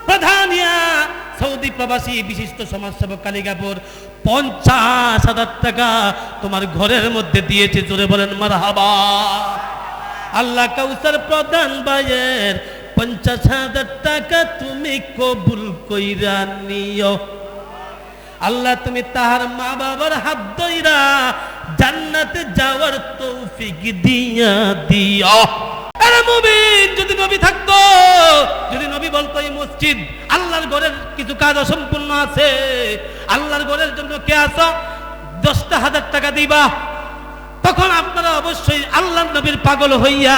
Pradhania Saudi প্রবাসী বিশিষ্ট সমাজসেবক কালিকাপুর 50,000 টাকা তোমার ঘরের মধ্যে দিয়েছে, জোরে বলেন মারহাবা। আল্লাহ কাউসার প্রধান ভাইয়ের 50,000 টাকা তুমি কবুল কইরা নিও। আল্লাহ তুমি তাহার মা বাবার হাত ধইরা জান্নাতে যাওয়ার তৌফিক দিয়া দিও। আরে মুমিন, যদি নবী থাকতো, যদি নবী বলতো এই মসজিদ আল্লাহর ঘরের কিছু কাজ অসম্পূর্ণ আছে, আল্লাহর ঘরের জন্য কে আছো 10,000 টাকা দিবা, তখন আপনারা অবশ্যই আল্লাহর নবীর পাগল হইয়া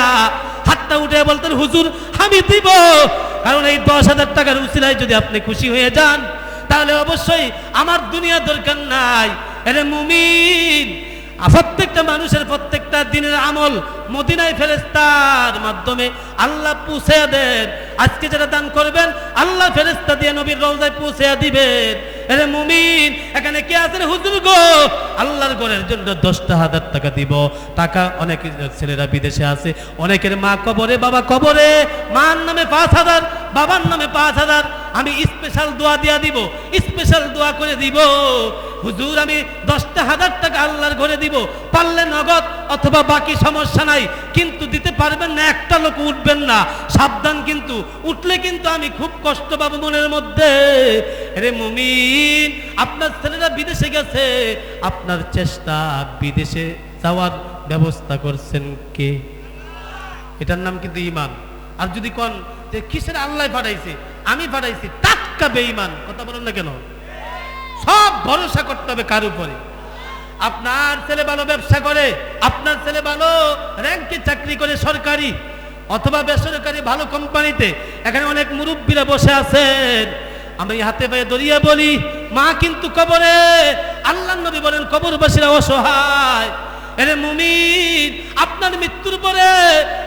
হাতটা উঠে বলতেন হুজুর আমি দিব। কারণ এই 10,000 টাকার উসিলায় যদি আপনি খুশি হয়ে যান, তাহলে অবশ্যই আমার দুনিয়া দরকার নাই। আরে মুমিন, প্রত্যেকটা মানুষের প্রত্যেকটা দিনের আমল মদিনায় ফেরেশতার মাধ্যমে আল্লাহ পৌঁছে দেন। আজকে যারা দান করবেন আল্লাহ ফেরেশতা দিয়ে নবীর রওজায় পৌঁছে দিবেন। আরে মুমিন, এখানে কে আছেন হুজুর গো আল্লাহর ঘরের জন্য 10,000 টাকা দিব। টাকা অনেক ছেলেরা বিদেশে আছে, অনেকের মা কবরে, বাবা কবরে, মার নামে 5,000, বাবার নামে 5,000। আমি স্পেশাল দোয়া দিয়া দিব, স্পেশাল দোয়া করে দিব। হুজুর আমি 10,000 টাকা আল্লাহর ঘরে দিব, পারলে নগদ অথবা বাকি সমস্যা নাই, কিন্তু দিতে পারবেন না, একটা লোক উঠবেন না, সাবধান। কিন্তু উঠলে কিন্তু আমি খুব কষ্ট পাবো মনের মধ্যে। আরে মুমিন, আপনার ছেলেরা বিদেশে গেছে, আপনার চেষ্টা বিদেশে যাওয়ার ব্যবস্থা করছেন কে? এটার নাম কিন্তু ঈমান। আর যদি কোন যে কিসের আল্লাহ পাঠাইছে, আমি পাঠাইছি, টাটকা বেঈমান। কথা বলেন না কেন? সব ভরসা করতে হবে কার উপরে? আপনার ছেলে ভালো ব্যবসা করে, আপনার ছেলে ভালো র্যাঙ্কে চাকরি করে সরকারি অথবা বেসরকারি ভালো কোম্পানিতে, এখানে অনেক মুরব্বীরা বসে আছেন, আমি হাতে পায়ে দড়িয়ে বলি মা কিন্তু কবরে। আল্লাহর নবী বলেন কবরবাসীরা অসহায়। আরে মুমিন, আপনার মৃত্যুর পরে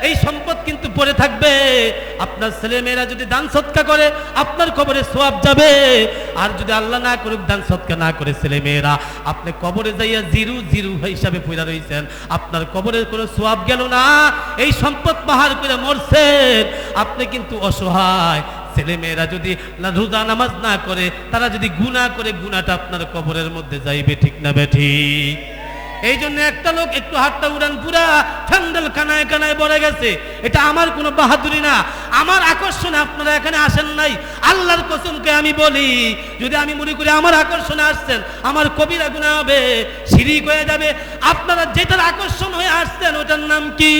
এই সম্পদ কিন্তু পড়ে থাকবে। আপনার ছেলে মেয়েরা যদি দান সৎকা করে আপনার কবরে সওয়াব যাবে, আর যদি আল্লাহ না করুক দান সৎকা না করে ছেলে মেয়েরা, আপনি কবরে যাইয়া জিরু জিরু হিসাবে পড়া রইছেন, আপনার কবরের কোনো সওয়াব গেল না। এই সম্পদ পাহাড় করে মরছেন, আপনি কিন্তু অসহায়। ছেলে মেয়েরা যদি রোজা নামাজ না করে, তারা যদি গুনাহ করে, গুনাহটা আপনার কবরের মধ্যে যাইবে, ঠিক না বেঠিক? এই জন্য একটা লোক একটু হাতটা উড়ান, পুরা ঠান্ডাল কানায় কানায় ভরে গেছে। এটা আমার কোনো বাহাদুরি না, আমার আকর্ষণে আপনারা এখানে আসেন নাই। আল্লাহর কসমকে আমি বলি, যদি আমি মনে করি আমার আকর্ষণে আসছেন, আমার কবিরা গুনাহ হবে, শিরিক হয়ে যাবে। আপনারা যেটার আকর্ষণ হয়ে আসছেন ওটার নাম কি?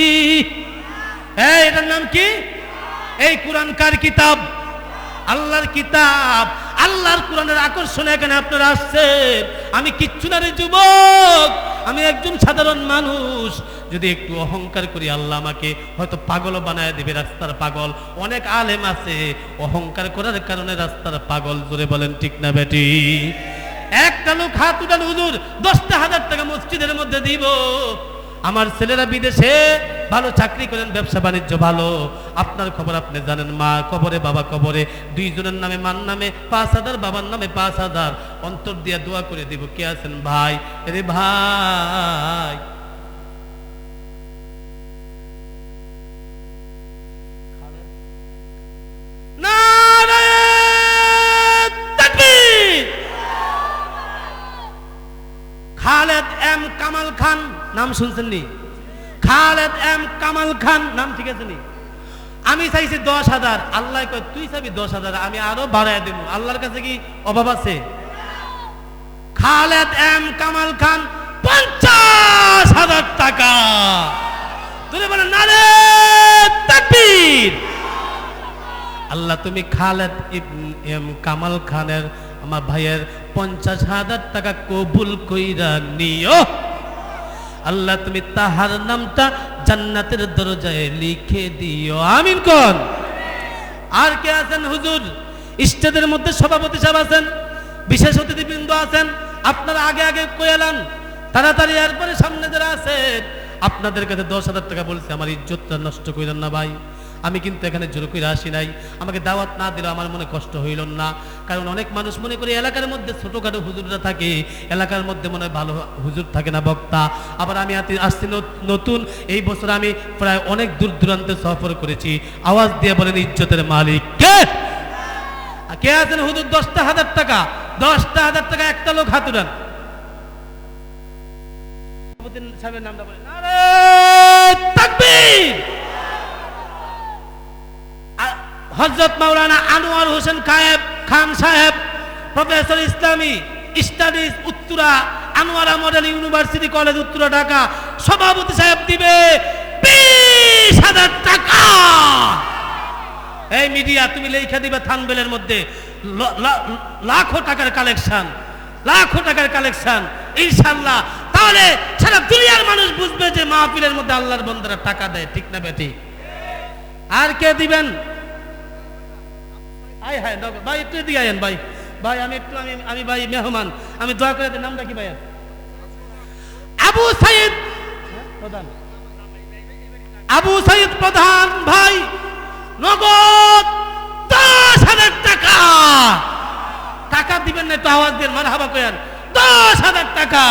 এটার নাম কি? এই কোরআন কার কিতাব? আল্লাহর কিতাব, আল্লাহর কোরআনের আকর্ষণে এখানে আপনারা আসছেন। আমি কিচ্ছু না রে যুবক, আমি একজন সাধারণ মানুষ। যদি একটু অহংকার করি আল্লাহ আমাকে হয়তো পাগল বানায় দেবে, রাস্তার পাগল। অনেক আলেম আছে অহংকার করার কারণে রাস্তার পাগল, জোরে বলেন ঠিক না বেটি? একটা লোক হাত উঠান, হুজুর 10,000 টাকা মসজিদের মধ্যে দিব। আমার ছেলেরা বিদেশে ভালো চাকরি করেন, ব্যবসা বাণিজ্য ভালো। আপনার খবর আপনি জানেন, মা কবরে, বাবা কবরে, দুইজনের নামে, মার নামে 5,000, বাবার নামে 5,000। অন্তর দিয়ে দোয়া করে দিব। কে আছেন ভাই? রে ভাই, খালেদ এম কামাল খান নাম শুনছেন নি? খালেদ এম কামাল খান নাম ঠিক আছে নি? আমি চাইছি 10,000, আল্লাহ কয় তুই চাবি 10,000, আমি আরো বাড়ায় দেব। আল্লাহর কাছে কি অভাব আছে? খালেদ এম কামাল খান 50,000 টাকা। তুই বলেন নারে তাকবীর। আল্লাহ তুমি খালেদ এম কামাল খানের, আমার ভাইয়ের 50,000 টাকা কবুল কইরা নিও। আল্লাহ তুমি তাহার নামটা জান্নাতের দরজায় লিখে দিও, আমিন কোন? আর কে আছেন হুজুর? স্টেজের মধ্যে সভাপতি সাহেব আছেন, বিশেষ অতিথিবৃন্দ আছেন, আপনারা আগে আগে কইলাম তাড়াতাড়ি। এরপরে সামনে যারা আছেন আপনাদের কাছে 10,000 টাকা বলছে, আমার ইজ্জতটা নষ্ট কইলেন না ভাই। আমি কিন্তু এখানে জোর করে আসি নাই, আমাকে দাওয়াত না দিলে আমার মনে কষ্ট হইল না। কারণ অনেক মানুষ মনে করে এলাকার মধ্যে ছোটোখাটো হুজুররা থাকে, এলাকার মধ্যে মনে হয় ভালো হুজুর থাকে না, বক্তা। আবার আমি আসছি নতুন, এই বছর আমি প্রায় অনেক দূর দূরান্তে সফর করেছি। আওয়াজ দিয়ে বলেন ইজ্জতের মালিক কে? কে আছেন হুজুর 10,000 টাকা, 10,000 টাকা একটা লোক হাত উঠান। সাহেবের নামটা বলেন, নারে তাকবীর। হযরত মাওলানা আনোয়ার হোসেন খান সাহেব, প্রফেসর ইসলামী studies, Uttara Anowara model university college, Uttara, Dhaka, সভাপতি সাহেব দিবে 20,000 টাকা। এই মিডিয়া তুমি লেখা দিবে থানবেলের মধ্যে লাখো টাকার কালেকশন, লাখো টাকার কালেকশন ইনশাআল্লাহ। তাহলে সারা দুনিয়ার মানুষ বুঝবে যে মাহফিলের মধ্যে আল্লাহর বান্দারা টাকা দেয়, ঠিক না বেঠিক? আর কে দিবেন? আয় হায় ভাই, একটু দিয়ে আয়েন ভাই, ভাই আমি একটু আমি ভাই মেহমান, আমি দোয়া করে দিই। নামটা কি ভাই? আবু সাইদ প্রধান, আবু সাইদ প্রধান ভাই, নগদ 10,000 টাকা। টাকা দিবেন না একটু আওয়াজ দিয়ে মারহাবা করেন। 10,000 টাকা।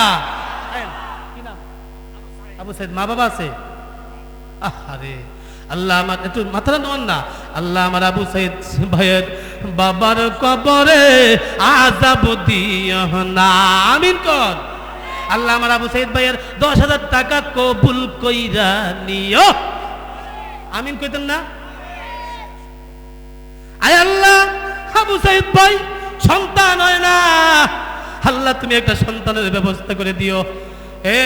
কি নাম? আবু সাইদ। মা বাবা আছে? আরে আল্লাহ আমার একটু মাথাটা নোয়ান না। আল্লাহ আমার আবু সাইদ ভাইয়ের বাবার কবরে আযাব দিও না, আমিন কর। আল্লাহ আমার আবু সাইদ ভাইয়ের 10,000 টাকা কবুল কইরা নিও, আমিন কইতেন না? আয় আল্লাহ, আবু সাইদ ভাই সন্তান হয় না, আল্লাহ তুমি একটা সন্তানের ব্যবস্থা করে দিও। এ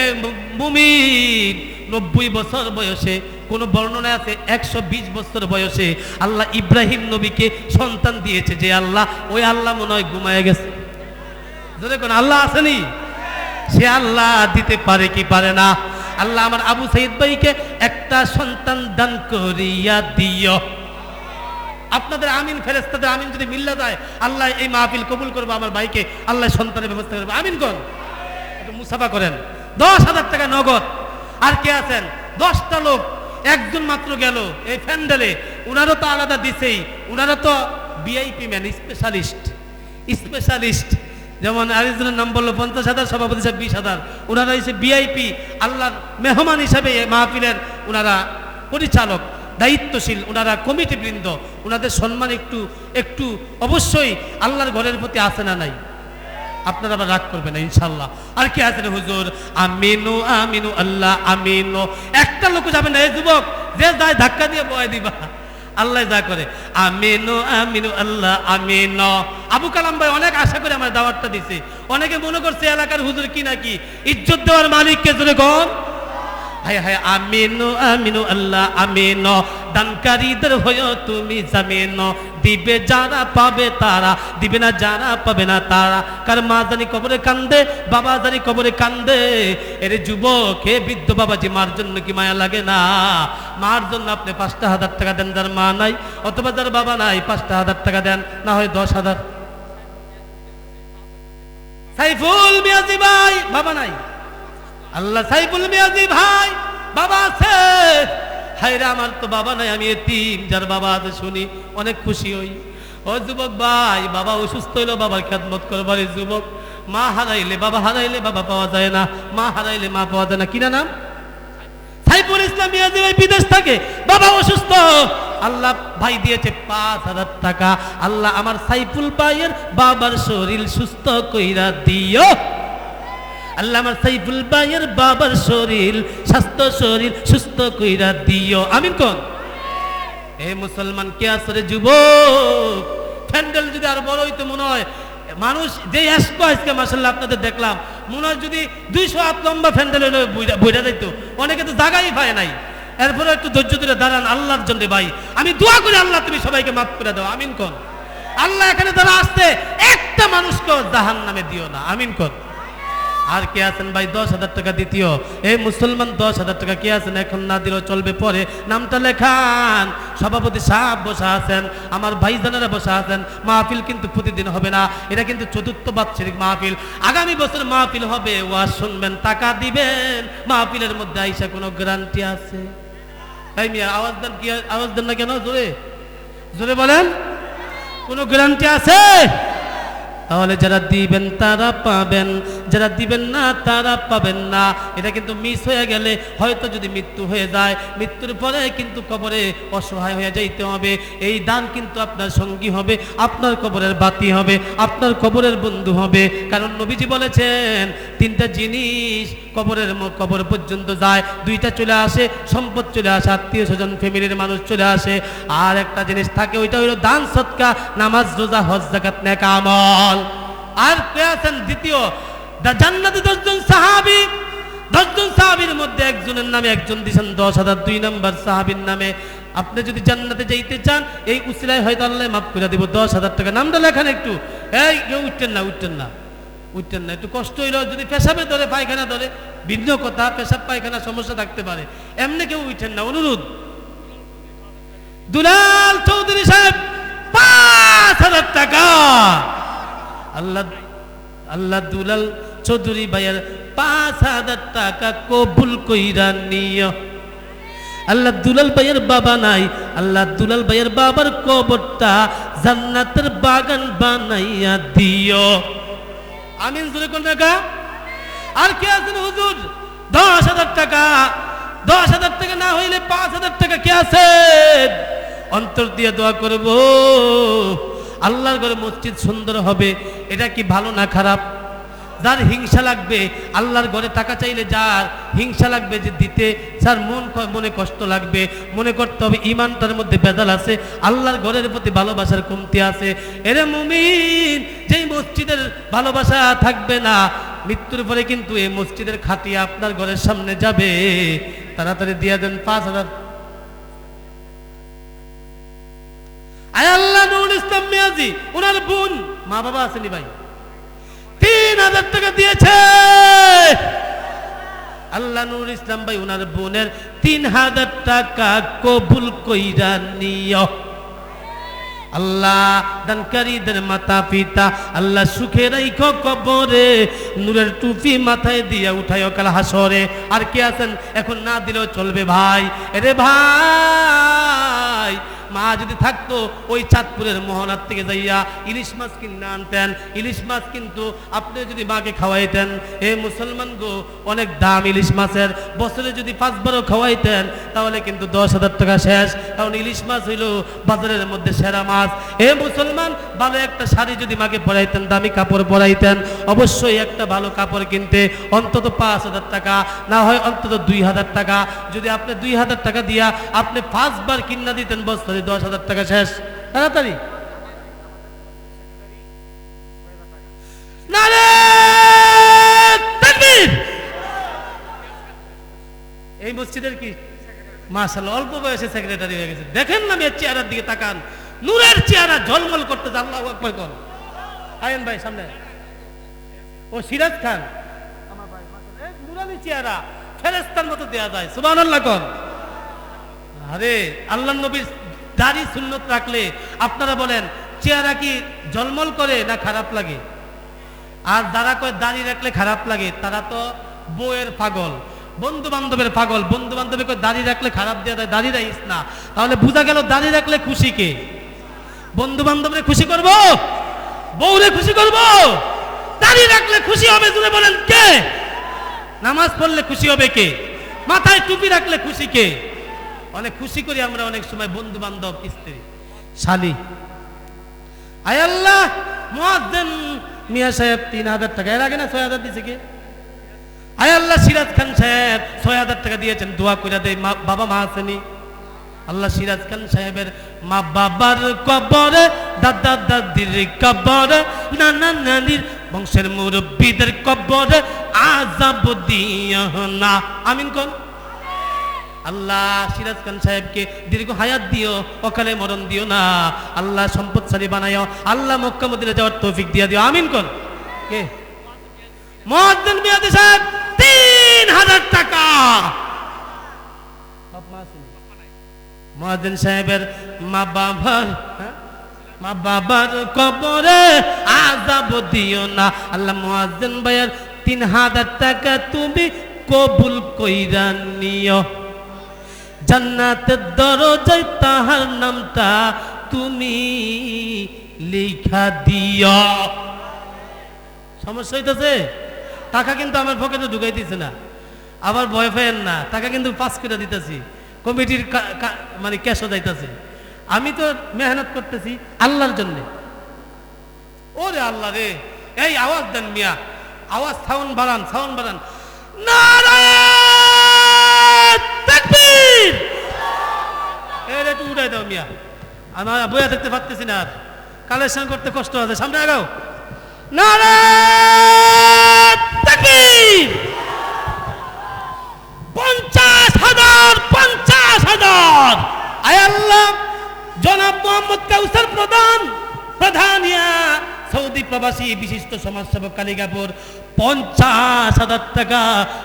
মুমিন 90 বছর বয়সে, কোন বর্ণনায় আছে 120 বছর বয়সে আল্লাহ ইব্রাহিম নবীকে সন্তান দিয়েছে। যে আল্লাহ, ওই আল্লাহ মনে হয় ঘুমায় গেছে। যদি কোন আল্লাহ আসেনি, সে আল্লাহ দিতে পারে কি পারে না? আল্লাহ আমার আবু সাইদ ভাইকে একটা সন্তান দান করিয়া দিও। আপনাদের আমিন, ফেরেশতাদের আমিন যদি মিল্লা যায়, আল্লাহ এই মাহফিল কবুল করবে, আমার ভাইকে আল্লাহ সন্তানের ব্যবস্থা করবে, আমিন কোন? একটু মুসাফা করেন। 10,000 টাকা নগদ। আর কে আছেন? 10টা লোক, একজন মাত্র গেল এই প্যান্ডেলে। উনারও তো আলাদা দিছেই, উনারা তো ভিআইপি ম্যান, স্পেশালিস্ট। যেমন আরেকজনের নাম বললো 50,000, সভাপতি সাহেব 20,000। ওনারা হচ্ছে ভিআইপি, আল্লাহর মেহমান হিসাবে মাহফিলের ওনারা পরিচালক, দায়িত্বশীল, ওনারা কমিটি বৃন্দ। ওনাদের সম্মান একটু অবশ্যই আল্লাহর ঘরের প্রতি আছে না নাই? আপনারা আবার রাগ করবেন না ইনশাল্লাহ। আর কি আছে হুজুর? আমিনু আমিনু আল্লাহ আমিনু। একটা লোক যাবে না, এই যুবক যে যায় ধাক্কা দিয়ে বয় দিবা, আল্লাহ যা করে। আমিনু আমিনু আল্লাহ আমিন। আবু কালাম ভাই অনেক আশা করে আমার দাওয়াতটা দিছে। অনেকে মনে করছে এলাকার হুজুর কি নাকি, ইজ্জত দেওয়ার মালিককে জোরে কোন? হায় হায়, আমিনু আমিনু আল্লাহ আমিন। দানকারীদের হয়ে তুমি জামিন, দিবে যারা পাবে তারা, দিবে না যারা পাবে না তারা। কার মা জানি কবরে কান্দে, বাবা জানি কবরে কান্দে। এর যুবক, হে বৃদ্ধ বাবাজি, মার জন্য কি মায়া লাগে না? মার জন্য আপনি 5,000 টাকা দেন, যার মা নাই অথবা যার বাবা নাই 5,000 টাকা দেন, না হয় 10,000। সাইফুল মিয়াজি ভাই বাবা নাই, আল্লাহ সাইফুল মিয়াজি ভাই বাবা আছে। হায়রা আমার তো বাবা নাই, আমি এতিম, যার বাবা আছে শুনি অনেক খুশি হই। ও যুবক ভাই, বাবা অসুস্থ হইলো, বাবার খেদমত করবার। যুবক, মা হারাইলে বাবা হারাইলে বাবা পাওয়া যায় না, মা হারাইলে মা পাওয়া যায় না। কিনা নাম? সাইফুল ইসলাম মিয়াজি ভাই বিদেশ থাকে, বাবা অসুস্থ, আল্লাহ ভাই দিয়েছে 5,000 টাকা। আল্লাহ আমার সাইফুল ভাইয়ের বাবার শরীর সুস্থ কইরা দিও। আল্লাহ আমার সাইফুল ভাইয়ের বাবার শরীর, স্বাস্থ্য শরীর সুস্থ কইরা দিও, আমিন কোন? এ মুসলমান কে আসরে যুবক, প্যান্ডেল যদি আর বড় হইতো মনে হয় মানুষ যে আজকে মাশাআল্লাহ আপনাদের দেখলাম, মনে হয় যদি 200 হাত লম্বা প্যান্ডেল হইলে বইরা যাইতো। অনেকে তো জায়গাই পায় নাই। এরপরে একটু ধৈর্য ধরে দাঁড়ান আল্লাহর জন্য। ভাই আমি দোয়া করি আল্লাহ তুমি সবাইকে মাফ করে দাও, আমিন কোন? আল্লাহ এখানে যারা আসছে একটা মানুষকে জাহান্নামে দিও না, আমিন কোন? আর কে আছেন ভাই 10,000 টাকা দ্বিতীয়? এই মুসলমান 10,000 টাকা কে আছেন? এখন না দিলেও চলবে, পরে নামটা লেখান। সভাপতি সাহেব বসা আছেন, আমার ভাইজানেরা বসা আছেন। মাহফিল কিন্তু প্রতিদিন হবে না, এটা কিন্তু 4র্থ বাৎসরিক মাহফিল। আগামী বছর মাহফিল হবে, ওয়াজ শুনবেন, টাকা দিবেন। মাহফিলের মধ্যে আইসা কোনো গ্যারান্টি আছে? এই মিয়া আওয়াজ দেন, কি আওয়াজ দেন না কেন? জোরে জোরে বলেন। কোনো গ্যারান্টি আছে? তাহলে যারা দিবেন তারা পাবেন, যারা দিবেন না তারা পাবেন না। এটা কিন্তু মিস হয়ে গেলে হয়তো যদি মৃত্যু হয়ে যায়, মৃত্যুর পরে কিন্তু কবরে অসহায় হয়ে যাইতে হবে। এই দান কিন্তু আপনার সঙ্গী হবে, আপনার কবরের বাতি হবে, আপনার কবরের বন্ধু হবে। কারণ নবীজি বলেছেন তিনটা জিনিস কবর পর্যন্ত যায়, দুইটা চলে আসে, সম্পদ চলে আসে, আত্মীয় স্বজন ফ্যামিলির মানুষ চলে আসে, আর একটা জিনিস থাকে, ওইটা হইল দান সদকা, নামাজ রোজা হজ যাকাত নেক আমল। আর কে আছেন দ্বিতীয়? জান্নাতে 10 জন সাহাবী, 10 জন সাহাবীর মধ্যে একজনের নামে একজন দিয়েছেন 10,000, 2 নম্বর সাহাবীর নামে। আপনি যদি জান্নাতে যাইতে চান এই উসিলায় হয়তো আল্লাহ মাফ করে দিব 10,000 টাকা। নামটা লেখান একটু। এই কেউ উঠতেন না, উঠতেন না, উঠতেন না, একটু কষ্ট হইল। যদি পেশাবে ধরে পায়খানা ধরে ভিন্ন কথা, পেশাব পায়খানা সমস্যা থাকতে পারে, এমনি কেউ উঠেন না, অনুরোধ। দুলাল চৌধুরী সাহেব 5,000 টাকা। আল্লাহ দুলাল চৌধুরী ভাইয়ের 5,000 টাকা কবুল কইরা নিও। আল্লাহ দুলাল ভাইয়ের বাবা নাই, আল্লাহ দুলাল ভাইয়ের বাবার কবরটা জান্নাতের বাগান বানাইয়া দিও। আমিন জোরে কোন টাকা? আর কে আছেন হুজুর? 10,000 টাকা। 10,000 টাকা না হইলে 5,000 টাকা কে আছেন? অন্তর দিয়ে দোয়া করব আল্লাহর ঘরে মসজিদ সুন্দর হবে। এটা কি ভালো না খারাপ? যার হিংসা লাগবে আল্লাহর ঘরে টাকা চাইলে, যার হিংসা লাগবে যে দিতে, যার মনে কষ্ট লাগবে, মনে করতে হবে ইমানটার মধ্যে বেদাল আছে, আল্লাহর ঘরের প্রতি ভালোবাসার কমতি আছে। এরে মুমিন, যেই মসজিদের ভালোবাসা থাকবে না, মৃত্যুর পরে কিন্তু এই মসজিদের খাটিয়া আপনার ঘরের সামনে যাবে। তাড়াতাড়ি দিয়ে দেন 5,000। আয় আল্লাহ নুরুল ইসলাম মিয়াজি, ওনার বোন, মা বাবা আসেনি ভাই, 3,000 টাকা দিয়েছে। আল্লাহ নুরুল ইসলাম ভাই ওনার বোনের 3,000 টাকা কবুল কইরা নিও। আল্লাহ দানকারীদের মাতা পিতা আল্লাহ সুখে রাইখো কবরে, নূরের টুপি মাথায় দিয়া উঠাইও কাল হাসরে। আর কে আছেন এখন না দিলেও চলবে ভাই? এরে ভাই, মা যদি থাকতো ওই চাঁদপুরের মোহনার থেকে যাইয়া ইলিশ মাছ কিনে আনতেন। ইলিশ মাছ কিন্তু আপনি যদি মাকে খাওয়াইতেন, এ মুসলমান গো, অনেক দাম ইলিশ মাছের। বছরে যদি 5 বারও খাওয়াইতেন তাহলে কিন্তু 10,000 টাকা শেষ। কারণ ইলিশ মাছ হইল বাজারের মধ্যে সেরা মাছ। এ মুসলমান, ভালো একটা শাড়ি যদি মাকে পরাইতেন, দামি কাপড় পরাইতেন, অবশ্যই একটা ভালো কাপড় কিনতে অন্তত 5,000 টাকা, না হয় অন্তত 2,000 টাকা। যদি আপনি 2,000 টাকা দিয়া আপনি 5 বার কিনা দিতেন, বছরে 10,000 টাকা শেষ। তাড়াতাড়ি নারে তাকবীর। এই মসজিদের কি মাশাআল্লাহ অল্প বয়সে সেক্রেটারি হয়ে গেছে। দেখেন না মেয়ের চেহারার দিকে তাকান, নূরের চেহারা ঝলমল করতে। আল্লাহু আকবার কোন আয়েন ভাই সামনে। ও সিরাজ খান আমার ভাই, মাশাআল্লাহ নূরানি চেহারা, ফেরেশতার মতো দেয়া যায়। সুবহানাল্লাহ কোন। আরে আল্লাহর নবীর দাড়ি সুন্নত রাখলে আপনারা বলেন চেহারা কি ঝলমল করে না খারাপ লাগে? আর যারা কয় দাড়ি রাখলে খারাপ লাগে, তারা তো বউয়ের পাগল, বন্ধু বান্ধবের পাগল। বন্ধু বান্ধবে কয় দাড়ি রাখলে খারাপ দেওয়া যায়, দাড়ি রাখিস না। তাহলে বোঝা গেল দাড়ি রাখলে খুশি কে? বন্ধু বান্ধবরে খুশি করব, বউরে খুশি করব? দাড়ি রাখলে খুশি হবে জুড়ে বলেন কে? নামাজ পড়লে খুশি হবে কে? মাথায় টুপি রাখলে খুশি কে? অনেক খুশি করি আমরা অনেক সময় বন্ধু বান্ধব, স্ত্রী, শালি। আয় আল্লাহ, মুয়াজ্জিন মিয়া সাহেব 3,000 টাকা, এর আগে না 6,000 দিয়েছে কে? আয় আল্লাহ, সিরাজ খান সাহেব 6,000 টাকা দিয়েছেন। দোয়া করে দেয়, বাবা মা আসেনি। আল্লাহ সিরাজ খান সাহেবের মা বাবার কবরে, দাদা দাদির কবরে, নানা নানির বংশের মুরব্বীদের কবরে আযাব দিও না। আমিন কোন। আল্লাহ সিরাজ খান সাহেবকে দীর্ঘ হায়াত দিও, অকালে মরণ দিও না। আল্লাহ সম্পদশালী বানাইও। আল্লাহ মক্কা মদিনা যাওয়ার তৌফিক দিয়া দিও। আমিন কোন। কে? মুয়াজ্জিন মিয়াদি সাহেব 3,000 টাকা। মুয়াজ্জিন সাহেবের মা বাবার কবরে আযাব দিও না। আল্লাহ মুয়াজ্জিন ভাইয়ের 3,000 টাকা তুমি কবুল কইরা নিও। জান্নাতের দরজায় তাহার নামটা তুমি লেখা দিও। সমস্যা হইতেছে? টাকা কিন্তু আমার পকেটে ঢুকাই দিছে না, আবার ভয় পাইয়েন না, টাকা কিন্তু পাস করে দিতেছি, কমিটির মানে ক্যাশও যাইতেছে। আমি তো মেহনত করতেছি আল্লাহর জন্য। ওরে আল্লাহ রে, এই আওয়াজ দেন মিয়া, আওয়াজ সাউন্ড বাড়ান, সাউন্ড বাড়ান। নারায়ে তাকবীর। এর একটু উঠাই দাও মিয়া, আমার বইয়া থাকতে পারতেছি না, আর কালেকশন করতে কষ্ট আছে। সামনে আগাও। নারায়ে তাকবীর। 50,000 50,000। আয় আল্লাহ, জনাব মোহাম্মদ কাউসার প্রধানিয়া সৌদি প্রবাসী বিশিষ্ট সমাজসেবক কালিকাপুর 50,000 টাকা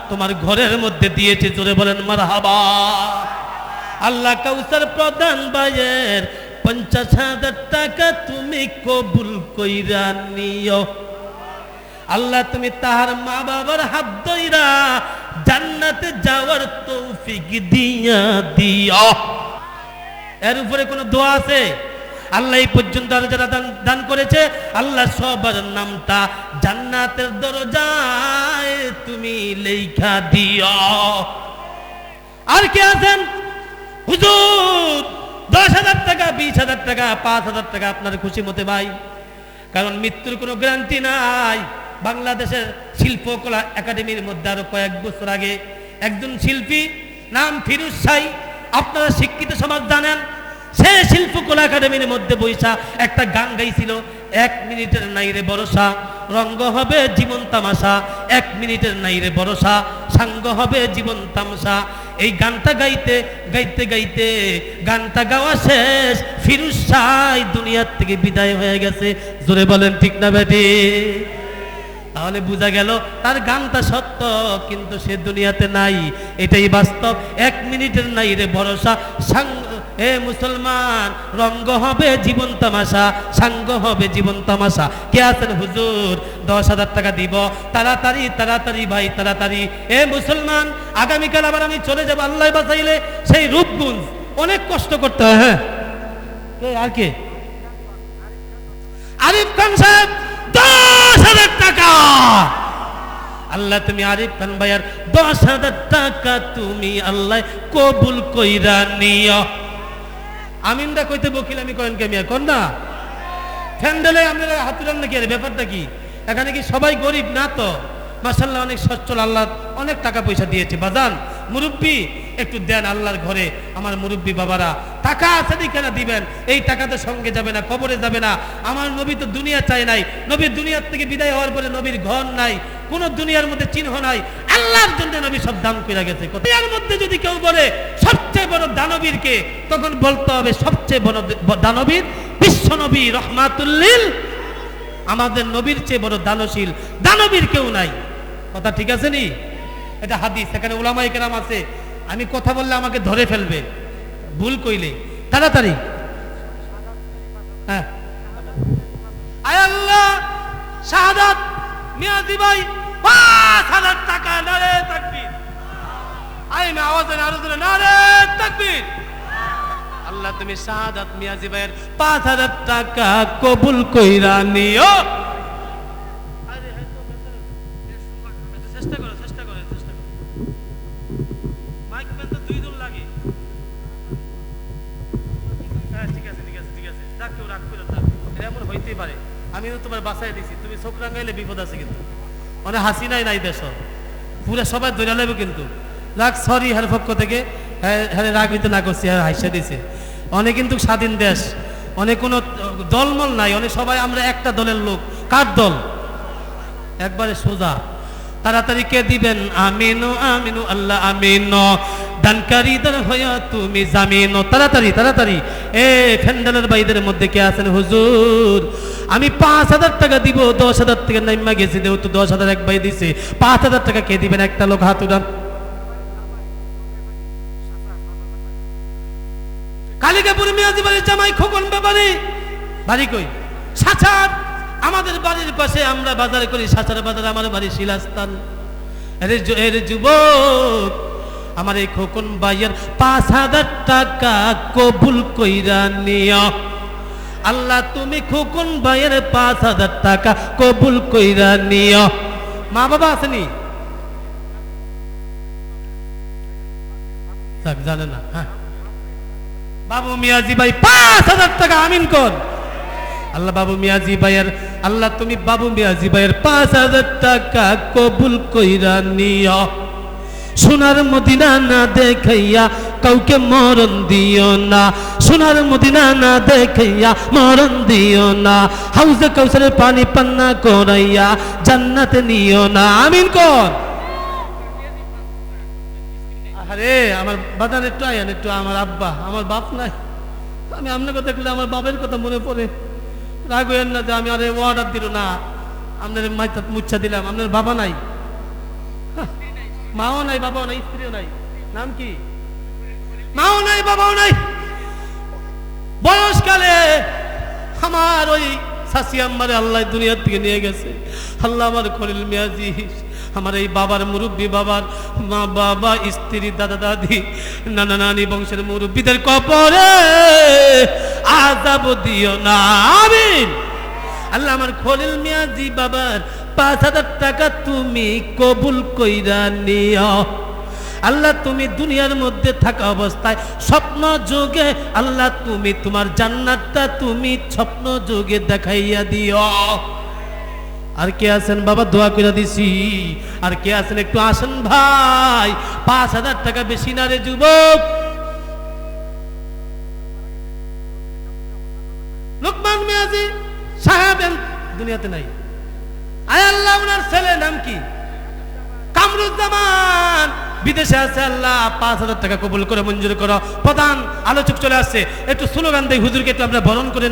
তোমার ঘরের মধ্যে দিয়েছে, জোরে বলেন মারহাবা। আল্লাহ কাউসার প্রধান ভাইয়ের 50,000 টাকা তুমি কবুল কইরা নিও। আল্লাহ তুমি তাহার মা বাবার হাত ধইরা জান্নাতে যাওয়ার তৌফিক দিয়া দিও। এর উপরে কোনো দোয়া আছে? আল্লাহ এই পর্যন্ত যারা দান করেছে, আল্লাহ সবার নামটা জান্নাতের দরজায় তুমি লেখা দিও। আর কে আছেন? হুজুর 10,000 টাকা, 20,000 টাকা, 5,000 টাকা আপনার খুশি মতে ভাই, কারণ মৃত্যুর কোনো গ্যারান্টি নাই। বাংলাদেশের শিল্পকলা একাডেমির মধ্যে আরো কয়েক বছর আগে একজন শিল্পী নাম ফিরোজ শাহ, আপনারা শিক্ষিত সমাজ জানেন, সে শিল্পকলা একাডেমির মধ্যে বৈশা একটা গান গাইছিল, 1 মিনিটের নাইরে ভরসা, রঙ্গ হবে জীবন তামাশা, 1 মিনিটের নাইরে ভরসা, সাঙ্গ হবে জীবন তামাশা। এই গানটা গাইতে গাইতে গাইতে গানটা গাওয়া শেষ, ফিরোজ শাহ দুনিয়ার থেকে বিদায় হয়ে গেছে। জোরে বলেন ঠিক না বেটি? তাহলে বোঝা গেল তার গানটা সত্য, কিন্তু সে দুনিয়াতে নাই, এটাই বাস্তব। 1 মিনিটের নাই রে ভরসা, এ মুসলমান, রঙ্গ হবে জীবন তামাশা, সাঙ্গ হবে জীবন তামাশা। কে আছেন? হুজুর 10,000 টাকা দিব, তাড়াতাড়ি তাড়াতাড়ি ভাই তাড়াতাড়ি। এ মুসলমান, আগামীকাল আবার আমি চলে যাবো, আল্লাহ বাঁচাইলে সেই রূপগঞ্জ, অনেক কষ্ট করতে হয়। হ্যাঁ, আর কে? আরিফ খান সাহেব 10,000 টাকা। আল্লাহ তুমি আরিফ খান ভাইয়ার 10,000 টাকা তুমি আল্লাহ কবুল কইরা নিও। আমিনটা কইতে বকিল আমি করেন কেমিয়া কর না ফ্যান্ডেলে আপনারা হাত তুলেন নাকি? আরে ব্যাপারটা কি? এখানে কি সবাই গরিব না তো? মাশাআল্লাহ অনেক সচ্ছল, আল্লাহ অনেক টাকা পয়সা দিয়েছে। বাজান মুরব্বী একটু দেন আল্লাহর ঘরে, আমার মুরব্বী বাবারা টাকা আছে কেন দিবেন? এই টাকাতে সঙ্গে যাবে না, কবরে যাবে না। আমার নবী তো দুনিয়া চায় নাই, নবীর দুনিয়ার থেকে বিদায় হওয়ার পরে নবীর ঘর নাই, কোন দুনিয়ার মধ্যে চিহ্ন নাই, আল্লাহর জন্য নবী সব দান করে গেছে। দুনিয়ার মধ্যে যদি কেউ বলে সবচেয়ে বড় দানবীর কে, তখন বলতে হবে সবচেয়ে বড় দানবীর বিশ্ব নবী রহমাতুল্লিল, আমাদের নবীর চেয়ে বড় দানশীল দানবীর কেউ নাই। কথা ঠিক আছে নি? এটা হাদিস, এখানে উলামায়ে কেরাম আছে। আমি কথা বললে আমাকে ধরে ফেলবে, ভুল কইলে তাড়াতাড়ি। হ্যাঁ, আয় আল্লাহ, শাহাদাত মিয়াজি ভাই 5,000 টাকা। নারে তাকবীর। আয় না আওয়াজ না, আরো জোরে নারে তাকবীর। আল্লাহ তুমি শাহাদাত মিয়াজি ভাইয়ের 5,000 টাকা কবুল কইরা নিও। চেষ্টা করো, চেষ্টা করো, চেষ্টা করো। মাইক পেন তো 2 দূর লাগে। হ্যাঁ, ঠিক আছে, ঠিক আছে, ঠিক আছে। রাখ, কেউ রাগ করে না, এটা এমন হইতেই পারে। আমি তো তোমার বাসায় দিছি, তুমি চোখ রাঙাইলে বিপদ আছে কিন্তু। অনেক হাসি নাই নাই দেশ, পুরো সবাই ধরে নেবে কিন্তু। রাগ, সরি হের পক্ষ থেকে, হ্যাঁ রাগ হইতে না করছি, হ্যাঁ হাসিয়া দিছে। অনেক কিন্তু স্বাধীন দেশ, অনেক কোনো দলমল নাই, অনেক সবাই আমরা একটা দলের লোক। কার দল? একবারে সোজা। তাড়াতাড়ি কে দিবেন? আমিনু আমিনু আল্লাহ আমিন, দানকারীদের হইয়া তুমি জামিন। তাড়াতাড়ি তাড়াতাড়ি। এ ফ্যান্ডেলের বাইদের মধ্যে কে আছেন? হুজুর আমি 5,000 টাকা দিব, 10,000 টাকা নাইমা গেছি, যেহেতু 10,000 এক ভাই দিছে, 5,000 টাকা কে দিবেন? একটা লোক হাত উঠান। কালিকাপুর মিয়াজি বাড়ির জামাই খোকন ব্যাপারী বাড়ি কই? সাচার। আমাদের বাড়ির পাশে, আমরা বাজারে করি সাচার বাজার, আমার বাড়ি শিলাস্থান। এর যুবক আমার এই খোকন ভাইয়ের 5,000 টাকা কবুল কইরা নিও। আল্লাহ তুমি খোকন ভাইয়ের 5,000 টাকা কবুল কইরা নিও। মা বাবা আসেনি? জানে না। হ্যাঁ, বাবু মিয়াজি ভাই 5,000 টাকা আমিন কর। আল্লাহ বাবু মিয়াজি ভাইয়ের, আল্লাহ তুমি বাবু মিয়াজি ভাইয়ের 5,000 টাকা কবুল কইরা নিও। সোনার মদিনা না দেখাইয়া কাউকে মরণ দিও না, সোনার মদিনা না দেখাইয়া মরণ দিও না, হাউজে কাউসারের পানি পান্না করাইয়া জান্নাতে নিও না। আমিন কর। আরে আমার বাদান একটু আয়ান, একটু আমার আব্বা, আমার বাপ নাই। আমি আপনাকে দেখলে আমার বাপের কথা মনে পড়ে। রাগ হইয়েন না যে আমি আরে অর্ডার দিল না, আপনার মাইতা মুচ্ছা দিলাম। আপনার বাবা নাই, মাও নাই, বাবাও নাই, স্ত্রীও নাই। নাম কি? মাও নাই, বাবাও নাই। বয়সকালে আমার ওই শাশি আম্মারে আল্লাহ দুনিয়ার থেকে নিয়ে গেছে। আল্লাহ আমার খলিল মিয়াজি, আমার এই বাবার মুরব্বী, বাবার মা বাবা, স্ত্রী, দাদা দাদি, নানা নানি বংশের মুরব্বীদের কবরে আযাব দিও না। আমিন। আল্লাহ আমার খলিল মিয়াজি বাবার 5,000 টাকা তুমি কবুল কইরা নিও। আল্লাহ তুমি দুনিয়ার মধ্যে থাকা অবস্থায় স্বপ্ন যোগে আল্লাহ তুমি তোমার জান্নাতটা তুমি স্বপ্ন যোগে দেখাইয়া দিও। আর কে আছেন বাবা? দোয়া কইরা দিছি। আর কে আছেন একটু আসেন ভাই। 5,000 টাকা বেশি না রে যুবক। লোকমান মিয়াজি সাহেব দুনিয়াতে নাই। আয় আল্লাহ, ওনার ছেলে নাম কি? কামরুজ্জামান বিদেশে আছে। আল্লাহ 5,000 টাকা কবুল করে মঞ্জুর করো। প্রধান আলোচক চলে আসছে, একটু স্লোগান দেই হুজুরকে একটু আমরা বরণ করে।